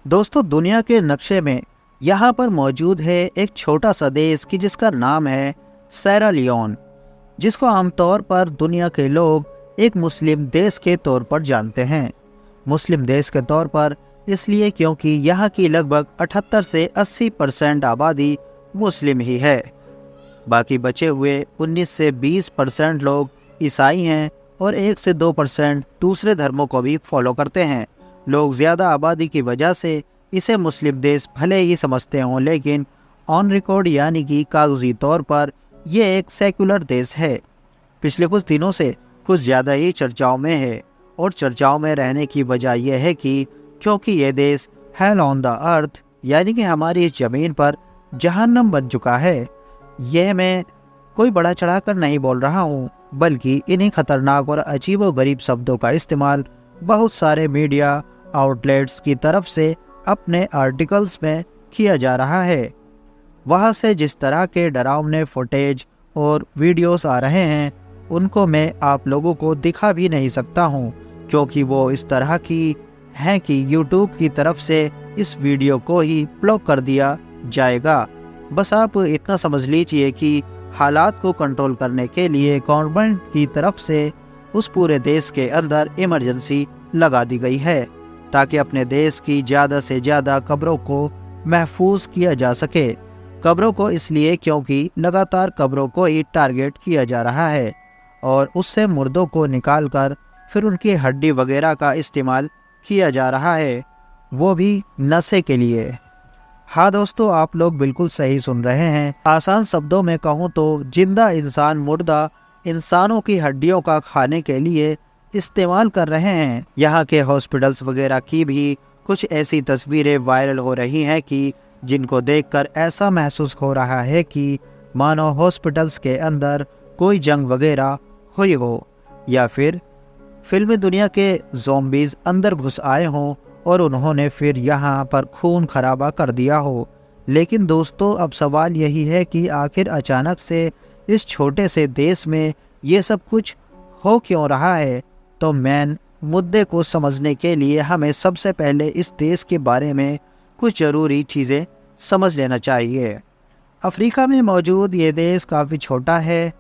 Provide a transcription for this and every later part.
दोस्तों, दुनिया के नक्शे में यहाँ पर मौजूद है एक छोटा सा देश कि जिसका नाम है सैरा लियोन, जिसको आमतौर पर दुनिया के लोग एक मुस्लिम देश के तौर पर जानते हैं। मुस्लिम देश के तौर पर इसलिए क्योंकि यहाँ की लगभग 78 से 80% आबादी मुस्लिम ही है। बाकी बचे हुए 19 से 20% लोग ईसाई हैं और 1 से 2% दूसरे धर्मों को भी फॉलो करते हैं। लोग ज़्यादा आबादी की वजह से इसे मुस्लिम देश भले ही समझते हों, लेकिन ऑन रिकॉर्ड यानी कि कागजी तौर पर यह एक सेकुलर देश है। पिछले कुछ दिनों से कुछ ज़्यादा ही चर्चाओं में है, और चर्चाओं में रहने की वजह यह है कि क्योंकि यह देश हेल ऑन द अर्थ यानी कि हमारी इस ज़मीन पर जहन्नम बन चुका है। यह मैं कोई बड़ा चढ़ाकर नहीं बोल रहा हूँ, बल्कि इन्हीं खतरनाक और अजीबोगरीब शब्दों का इस्तेमाल बहुत सारे मीडिया आउटलेट्स की तरफ से अपने आर्टिकल्स में किया जा रहा है। वहाँ से जिस तरह के डरावने फुटेज और वीडियोस आ रहे हैं, उनको मैं आप लोगों को दिखा भी नहीं सकता हूँ, क्योंकि वो इस तरह की हैं कि यूट्यूब की तरफ से इस वीडियो को ही ब्लॉक कर दिया जाएगा। बस आप इतना समझ लीजिए कि हालात को कंट्रोल करने के लिए गवर्नमेंट की तरफ से उस पूरे देश के अंदर इमरजेंसी लगा दी गई है, ताकि अपने देश की ज़्यादा से ज़्यादा कब्रों को महफूज किया जा सके। कब्रों को इसलिए क्योंकि लगातार कब्रों को ही टारगेट किया जा रहा है और उससे मुर्दों को निकालकर फिर उनकी हड्डी वगैरह का इस्तेमाल किया जा रहा है, वो भी नशे के लिए। हाँ दोस्तों, आप लोग बिल्कुल सही सुन रहे हैं। आसान शब्दों में कहूँ तो जिंदा इंसान मुर्दा इंसानों की हड्डियों का खाने के लिए इस्तेमाल कर रहे हैं। यहाँ के हॉस्पिटल्स वगैरह की भी कुछ ऐसी तस्वीरें वायरल हो रही हैं कि जिनको देखकर ऐसा महसूस हो रहा है कि मानो हॉस्पिटल्स के अंदर कोई जंग वगैरह हुई हो, या फिर फिल्मी दुनिया के ज़ॉम्बीज़ अंदर घुस आए हों और उन्होंने फिर यहाँ पर खून खराबा कर दिया हो। लेकिन दोस्तों, अब सवाल यही है कि आखिर अचानक से इस छोटे से देश में ये सब कुछ हो क्यों रहा है। तो मेन मुद्दे को समझने के लिए हमें सबसे पहले इस देश के बारे में कुछ ज़रूरी चीज़ें समझ लेना चाहिए। अफ्रीका में मौजूद ये देश काफ़ी छोटा है,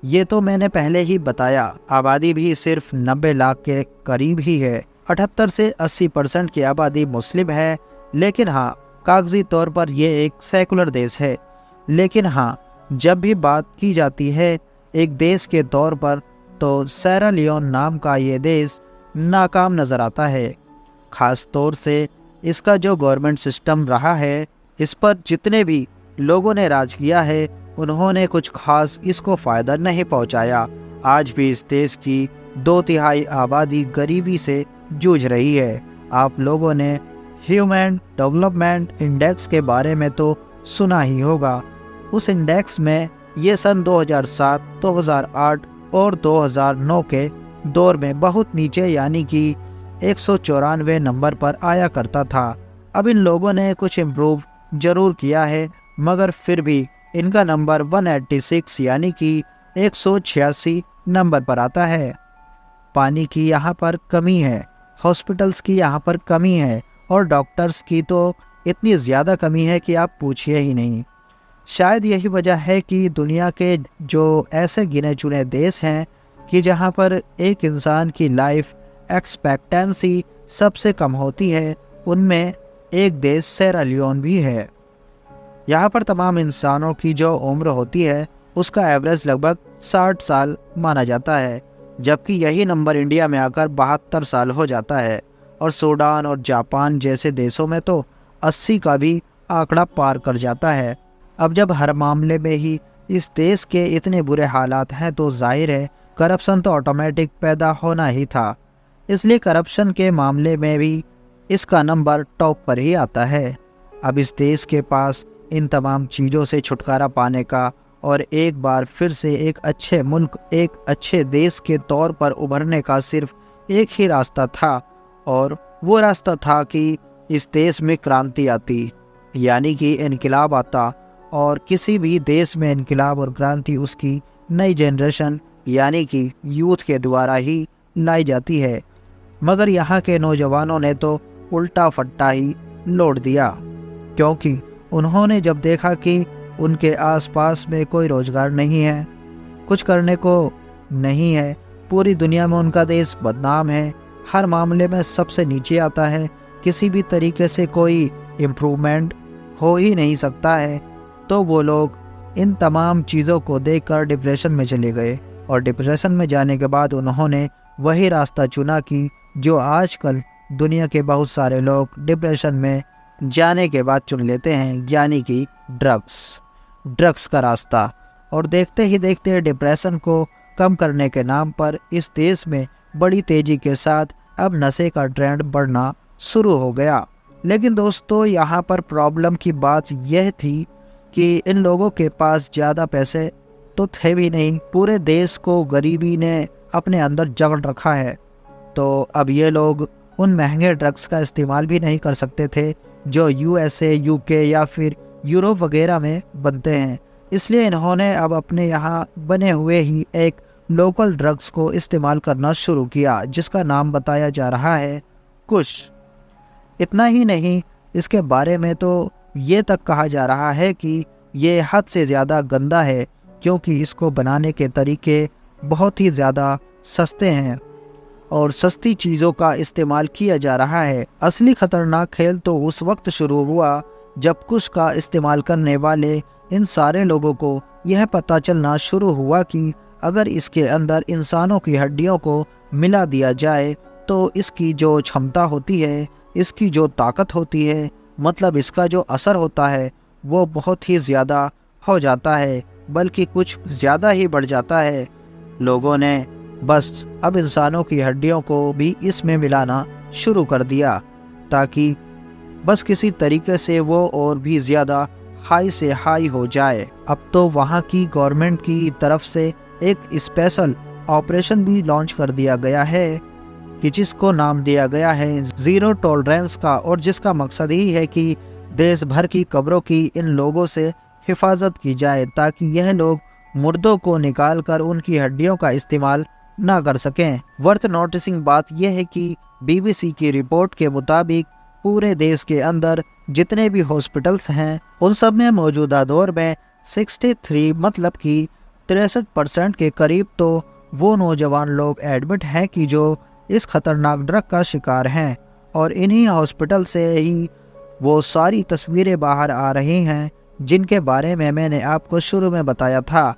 ये तो मैंने पहले ही बताया। आबादी भी सिर्फ 90 लाख के करीब ही है। 78 से 80% की आबादी मुस्लिम है, लेकिन हाँ, कागजी तौर पर यह एक सेकुलर देश है। लेकिन हाँ, जब भी बात की जाती है एक देश के तौर पर, तो सैरा लियोन नाम का ये देश नाकाम नज़र आता है। ख़ास तौर से इसका जो गवर्नमेंट सिस्टम रहा है, इस पर जितने भी लोगों ने राज किया है, उन्होंने कुछ खास इसको फ़ायदा नहीं पहुंचाया। आज भी इस देश की 2/3 आबादी गरीबी से जूझ रही है। आप लोगों ने ह्यूमन डेवलपमेंट इंडेक्स के बारे में तो सुना ही होगा। उस इंडेक्स में ये सन 2007, 2008 और 2009 के दौर में बहुत नीचे यानी कि 194 नंबर पर आया करता था। अब इन लोगों ने कुछ इम्प्रूव ज़रूर किया है, मगर फिर भी इनका नंबर 186 यानी कि 186 नंबर पर आता है। पानी की यहाँ पर कमी है, हॉस्पिटल्स की यहाँ पर कमी है, और डॉक्टर्स की तो इतनी ज़्यादा कमी है कि आप पूछिए ही नहीं। शायद यही वजह है कि दुनिया के जो ऐसे गिने चुने देश हैं कि जहाँ पर एक इंसान की लाइफ एक्सपेक्टेंसी सबसे कम होती है, उनमें एक देश सैरा लियोन भी है। यहाँ पर तमाम इंसानों की जो उम्र होती है उसका एवरेज लगभग 60 साल माना जाता है, जबकि यही नंबर इंडिया में आकर 72 साल हो जाता है, और सूडान और जापान जैसे देशों में तो 80 का भी आंकड़ा पार कर जाता है। अब जब हर मामले में ही इस देश के इतने बुरे हालात हैं, तो जाहिर है करप्शन तो ऑटोमेटिक पैदा होना ही था। इसलिए करप्शन के मामले में भी इसका नंबर टॉप पर ही आता है। अब इस देश के पास इन तमाम चीज़ों से छुटकारा पाने का और एक बार फिर से एक अच्छे मुल्क, एक अच्छे देश के तौर पर उभरने का सिर्फ एक ही रास्ता था, और वो रास्ता था कि इस देश में क्रांति आती, यानी कि इनकलाब आता। और किसी भी देश में इनकलाब और क्रांति उसकी नई जनरेशन यानी कि यूथ के द्वारा ही लाई जाती है। मगर यहाँ के नौजवानों ने तो उल्टा फट्टा ही लौट दिया, क्योंकि उन्होंने जब देखा कि उनके आसपास में कोई रोजगार नहीं है, कुछ करने को नहीं है, पूरी दुनिया में उनका देश बदनाम है, हर मामले में सबसे नीचे आता है, किसी भी तरीके से कोई इम्प्रूवमेंट हो ही नहीं सकता है, तो वो लोग इन तमाम चीज़ों को देखकर डिप्रेशन में चले गए। और डिप्रेशन में जाने के बाद उन्होंने वही रास्ता चुना कि जो आजकल दुनिया के बहुत सारे लोग डिप्रेशन में जाने के बाद चुन लेते हैं, यानी कि ड्रग्स का रास्ता। और देखते ही देखते डिप्रेशन को कम करने के नाम पर इस देश में बड़ी तेज़ी के साथ अब नशे का ट्रेंड बढ़ना शुरू हो गया। लेकिन दोस्तों, यहाँ पर प्रॉब्लम की बात यह थी कि इन लोगों के पास ज़्यादा पैसे तो थे भी नहीं, पूरे देश को गरीबी ने अपने अंदर जकड़ रखा है, तो अब ये लोग उन महंगे ड्रग्स का इस्तेमाल भी नहीं कर सकते थे जो यूएसए, यूके या फिर यूरोप वगैरह में बनते हैं। इसलिए इन्होंने अब अपने यहाँ बने हुए ही एक लोकल ड्रग्स को इस्तेमाल करना शुरू किया, जिसका नाम बताया जा रहा है कुश। इतना ही नहीं, इसके बारे में तो ये तक कहा जा रहा है कि ये हद से ज़्यादा गंदा है, क्योंकि इसको बनाने के तरीके बहुत ही ज़्यादा सस्ते हैं और सस्ती चीज़ों का इस्तेमाल किया जा रहा है। असली खतरनाक खेल तो उस वक्त शुरू हुआ जब कुश का इस्तेमाल करने वाले इन सारे लोगों को यह पता चलना शुरू हुआ कि अगर इसके अंदर इंसानों की हड्डियों को मिला दिया जाए तो इसकी जो क्षमता होती है, इसकी जो ताकत होती है, मतलब इसका जो असर होता है वो बहुत ही ज़्यादा हो जाता है, बल्कि कुछ ज़्यादा ही बढ़ जाता है। लोगों ने बस अब इंसानों की हड्डियों को भी इसमें मिलाना शुरू कर दिया, ताकि बस किसी तरीके से वो और भी ज़्यादा हाई से हाई हो जाए। अब तो वहाँ की गवर्नमेंट की तरफ से एक स्पेशल ऑपरेशन भी लॉन्च कर दिया गया है कि जिसको नाम दिया गया है ज़ीरो टॉलरेंस का, और जिसका मकसद ही है कि देश भर की कब्रों की इन लोगों से हिफाजत की जाए, ताकि यह लोग मुर्दों को निकालकर उनकी हड्डियों का इस्तेमाल ना कर सकें। वर्थ नोटिसिंग बात यह है कि BBC की रिपोर्ट के मुताबिक पूरे देश के अंदर जितने भी हॉस्पिटल्स हैं उन सब में मौजूदा दौर में 63 मतलब कि 63% के करीब तो वो नौजवान लोग एडमिट हैं कि जो इस खतरनाक ड्रग का शिकार हैं। और इन्हीं हॉस्पिटल से ही वो सारी तस्वीरें बाहर आ रही हैं जिनके बारे में मैंने आपको शुरू में बताया था।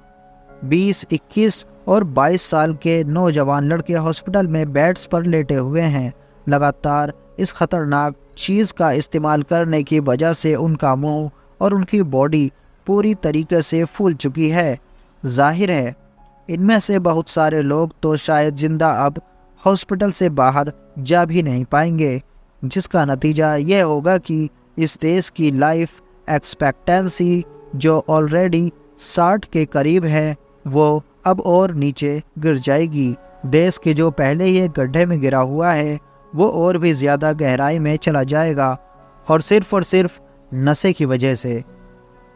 20, 21 और 22 साल के नौजवान लड़के हॉस्पिटल में बेड्स पर लेटे हुए हैं। लगातार इस खतरनाक चीज़ का इस्तेमाल करने की वजह से उनका मुंह और उनकी बॉडी पूरी तरीके से फूल चुकी है। जाहिर है इनमें से बहुत सारे लोग तो शायद जिंदा अब हॉस्पिटल से बाहर जा भी नहीं पाएंगे, जिसका नतीजा यह होगा कि इस देश की लाइफ एक्सपेक्टेंसी जो ऑलरेडी 60 के करीब है वो अब और नीचे गिर जाएगी। देश के जो पहले ही एक गड्ढे में गिरा हुआ है वो और भी ज़्यादा गहराई में चला जाएगा, और सिर्फ नशे की वजह से।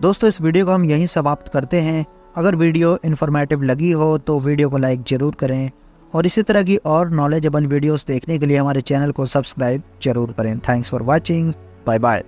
दोस्तों, इस वीडियो को हम यहीं समाप्त करते हैं। अगर वीडियो इन्फॉर्मेटिव लगी हो तो वीडियो को लाइक ज़रूर करें, और इसी तरह की और नॉलेजेबल वीडियोस देखने के लिए हमारे चैनल को सब्सक्राइब जरूर करें। Thanks for watching. Bye bye.